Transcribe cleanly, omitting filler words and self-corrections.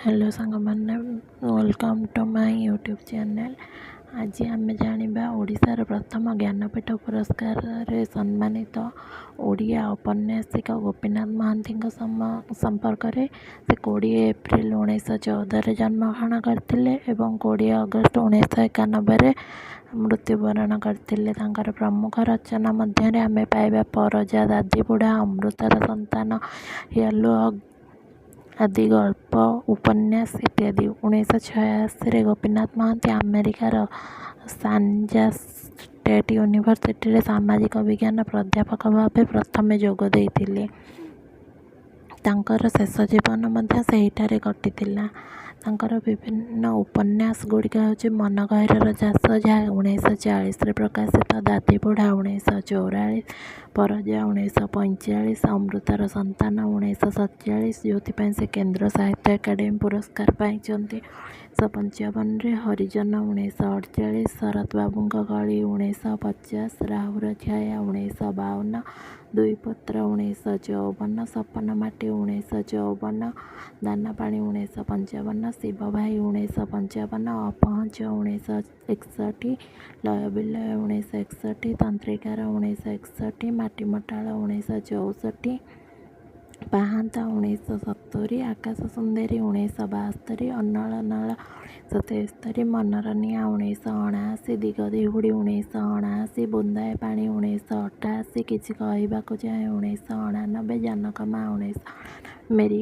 Hello सांग मैंने welcome to my YouTube channel. आज आम जाना ओडिशार प्रथम ज्ञानपीठ पुरस्कार रे सम्मानित ओडिया औपन्यासिक गोपीनाथ महांती संपर्क में से 20 एप्रिल 1914 जन्मग्रहण करते और 20 अगस्त 1991 मृत्युवरण करते। प्रमुख रचना मध्य आम पाइबा परजा दादीबुढ़ा अमृतर संतान येलो आदि गल्प उपन्यास इत्यादि। 1986 गोपीनाथ महांती अमेरिकार कानजास स्टेट यूनिवर्सिटी सामाजिक विज्ञान प्राध्यापक भाव प्रथम जोग देइथिले। तांकर शेष जीवन मध्य सेहिठारे कटिथिला। तांकर विभिन्न उपन्यास गुड़िक हूँ मन गहिरर चाष जहाँ 1940 प्रकाशित, दादीबुढ़ा 1944, परजा 1945, अमृतर संतान 1947 जो से केंद्र साहित्य एकाडेमी पुरस्कार पाई। 1955 हरिजन 1948, शरत बाबू गली 1950, राहुल छाया 1952, दुईपत्र 1954, सपन माटी 1954, दानापाणी 1955, शिव भाई 1955, अपहंच 1961, लय विलय 1961, तंत्रिकार 1961, माटीमटाल 1964, पाहांता 1970, आकाश सुंदरी 1972, अन्नल नाल 1973, मनरनिया 1979, दिग दिहुड़ी 1979, बुंदाए पानी 1988, किसी कहवाक चाहे 1989, जनक माँ 1999, मेरिया